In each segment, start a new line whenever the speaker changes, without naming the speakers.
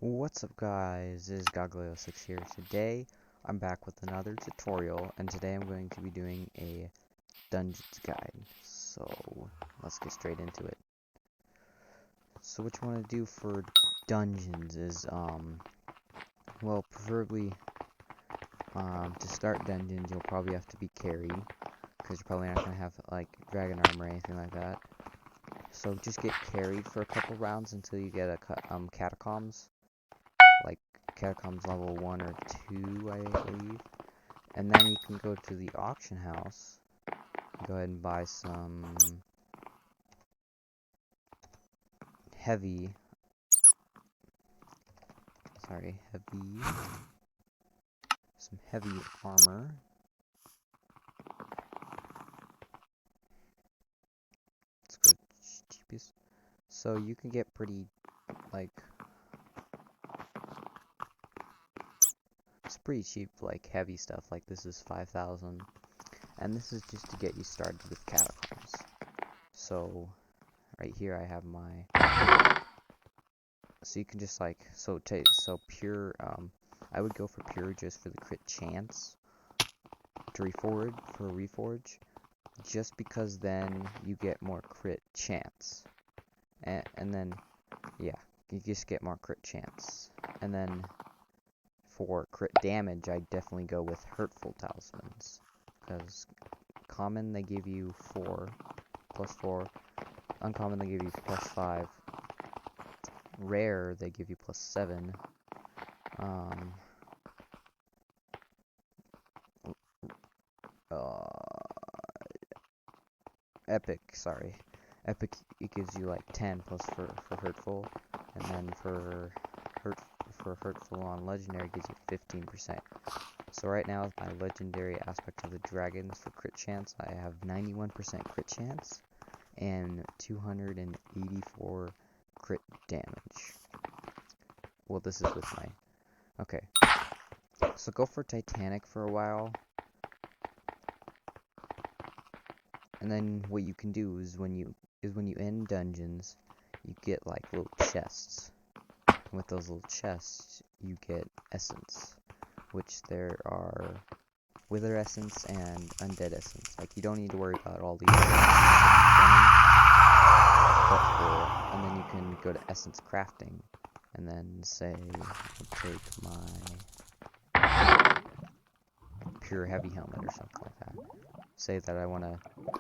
What's up guys, it is Goglio6 here. Today I'm back with another tutorial, and today I'm going to be doing a dungeons guide. So let's get straight into it. So what you want to do for dungeons is, well, preferably, to start dungeons you'll probably have to be carried, because you're probably not going to have, like, dragon armor or anything like that. So just get carried for a couple rounds until you get a catacombs. Like catacombs level 1 or 2, I believe. And then you can go to the auction house. Go ahead and buy some heavy armor. Let's go cheapest. So you can get pretty, like, it's pretty cheap, like, heavy stuff. Like, this is 5,000. And this is just to get you started with catacombs. So, right here I have my... So you can just, like, so pure, I would go for pure just for the crit chance to reforge, just because then you get more crit chance. And then, yeah, you just get more crit chance. And then, for crit damage, I definitely go with hurtful talismans. Because common, they give you 4, plus 4. Uncommon, they give you plus 5. Rare, they give you plus 7. Epic, it gives you like 10 plus for hurtful, and then for hurtful on legendary it gives you 15%. So right now with my legendary aspect of the dragons for crit chance, I have 91% crit chance and 284 crit damage. Well, this is with my... Okay. So go for Titanic for a while. And then what you can do is when you end dungeons, you get like little chests. And with those little chests, you get essence, which there are wither essence and undead essence. Like, you don't need to worry about all these. And then you can go to essence crafting, and then say, I'll take my pure heavy helmet or something like that. Say that I want to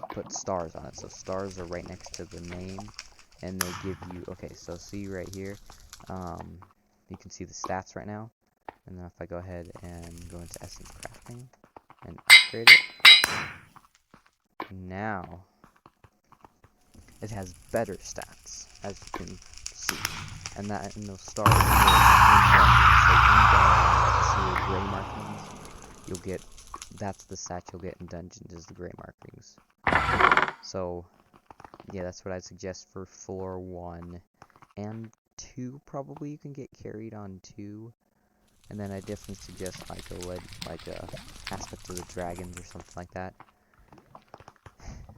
put stars on it. So stars are right next to the name, and they give you, okay, so see right here, you can see the stats right now. And then if I go ahead and go into essence crafting and upgrade it, now it has better stats, as you can see. And that in those stars, see gray markings, you'll get, that's the stat you'll get in dungeons, is the gray markings. So yeah, that's what I'd suggest for floor 1 and 2. Probably you can get carried on 2. And then I definitely suggest like a aspect of the dragons or something like that.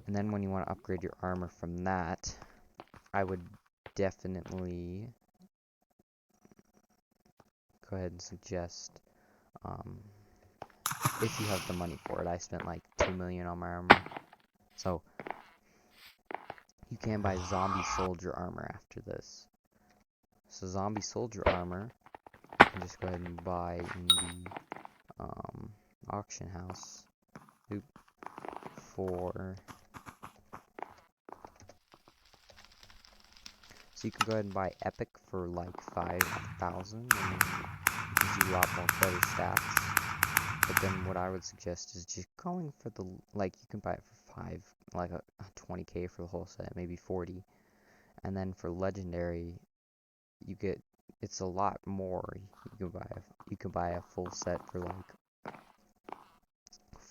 And then when you want to upgrade your armor from that, I would definitely go ahead and suggest, if you have the money for it. I spent like 2 million on my armor. So you can buy zombie soldier armor after this. So zombie soldier armor, you can just go ahead and buy in the auction house for... So you can go ahead and buy epic for like 5,000, and it gives you a lot more better stats. But then what I would suggest is just going for the, like, you can buy it for 5, like a 20k for the whole set, maybe 40. And then for legendary, you get, it's a lot more. You can buy a full set for like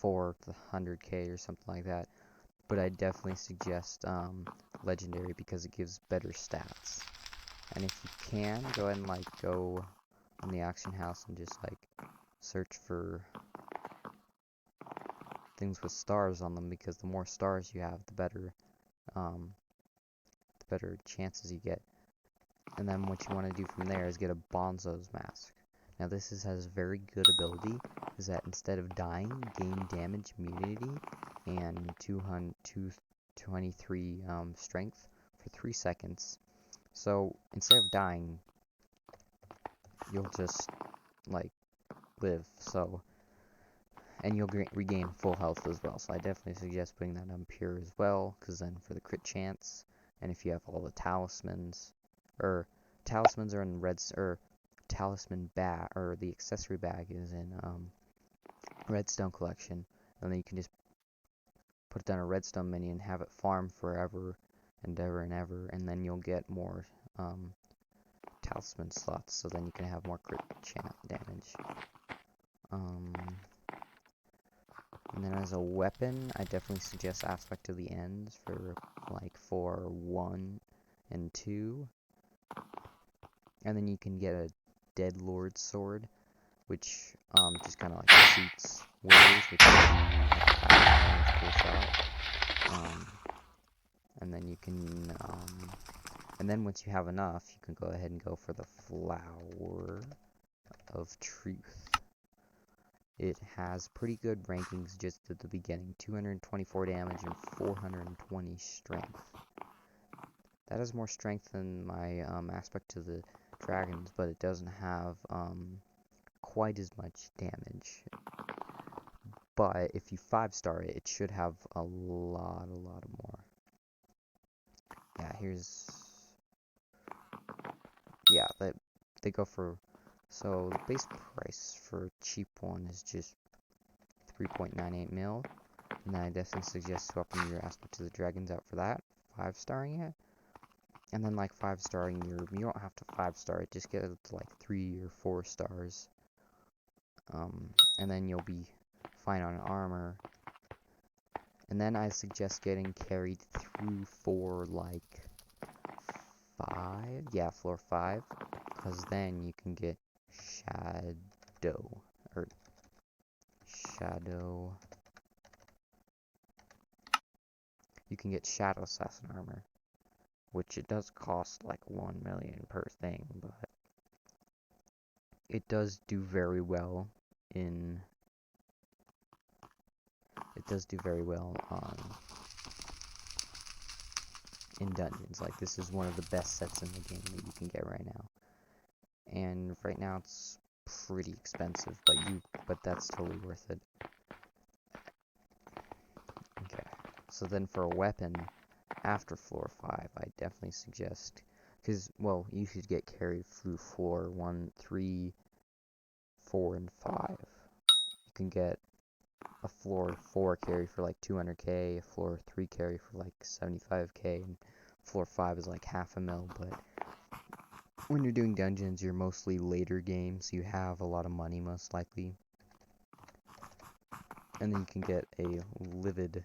400k or something like that. But I definitely suggest legendary because it gives better stats. And if you can, go ahead and like go on the auction house and just like search for things with stars on them, because the more stars you have, the better chances you get. And then what you want to do from there is get a Bonzo's Mask. Now this has very good ability, is that instead of dying, gain damage immunity and 223 strength for 3 seconds. So instead of dying, you'll just like live. So, and you'll regain full health as well. So I definitely suggest putting that on pure as well, because then for the crit chance, and if you have all the talismans, or talismans are in talisman bag, or the accessory bag is in redstone collection, and then you can just put it down a redstone mini and have it farm forever and ever and ever, and then you'll get more talisman slots, so then you can have more crit damage. And then as a weapon, I definitely suggest Aspect of the Ends for 1 and 2. And then you can get a Dead Lord sword, which just kind of like shoots withers, which is a cool shot. And then you can, and then once you have enough, you can go ahead and go for the Flower of Truth. It has pretty good rankings just at the beginning, 224 damage and 420 strength. That has more strength than my Aspect to the Dragons, but it doesn't have quite as much damage. But if you 5-star it, it should have a lot more. Yeah, yeah, they go for, so the base price for a cheap one is just 3.98 mil, and then I definitely suggest swapping your Aspect to the Dragons out for that, 5-starring it, and then 5-starring you don't have to 5-star it, just get it to 3 or 4 stars, and then you'll be fine on armor. And then I suggest getting carried through floor 5, yeah, floor 5, because then you can get you can get Shadow Assassin armor, which it does cost 1 million per thing, but it does do very well in, in dungeons. This is one of the best sets in the game that you can get right now. And right now it's pretty expensive, but that's totally worth it. Okay, so then for a weapon, after floor 5, I definitely suggest, because, well, you should get carried through floor 1, 3, 4, and 5. You can get a floor 4 carry for 200k, a floor 3 carry for 75k, and floor 5 is half a mil, but when you're doing dungeons, you're mostly later games, you have a lot of money most likely. And then you can get a Livid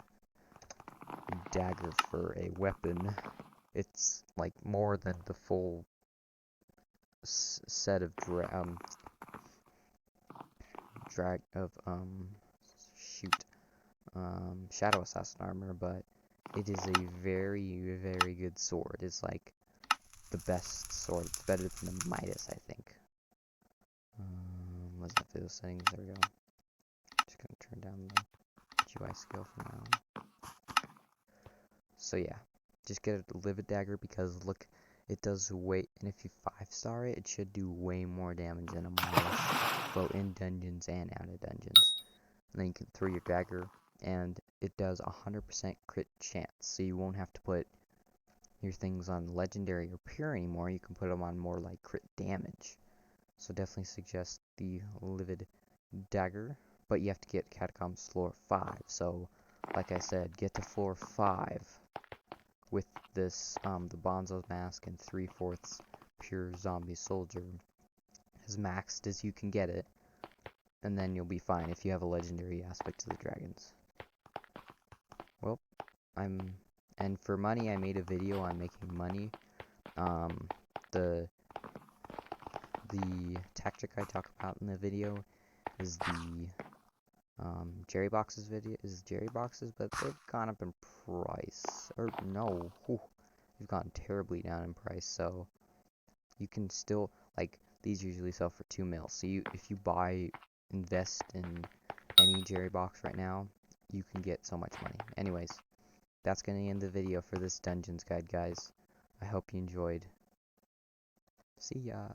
Dagger for a weapon. It's more than the full set of Shadow Assassin armor, but it is a very, very good sword. It's the best sword. It's better than the Midas, I think. Let's get through those settings. There we go. Just gonna turn down the GUI scale for now. So yeah, just get a Livid Dagger because look, it does way, and if you 5-star it, it should do way more damage than a Midas, both in dungeons and out of dungeons. And then you can throw your dagger, and it does 100% crit chance, so you won't have to put your things on legendary or pure anymore. You can put them on more crit damage. So definitely suggest the Livid Dagger, but you have to get Catacombs floor 5. So like I said, get to floor 5 with this the Bonzo's Mask and 3/4 pure zombie soldier as maxed as you can get it, and then you'll be fine if you have a legendary Aspect to the Dragons. Well, and for money, I made a video on making money. The tactic I talk about in the video is the Jerry Boxes but they've gone up in price. Or no, they've gone terribly down in price. So you can still, like, these usually sell for 2 mil. So if you invest in any Jerry box right now, you can get so much money. Anyways, that's going to end the video for this Dungeons guide, guys. I hope you enjoyed. See ya.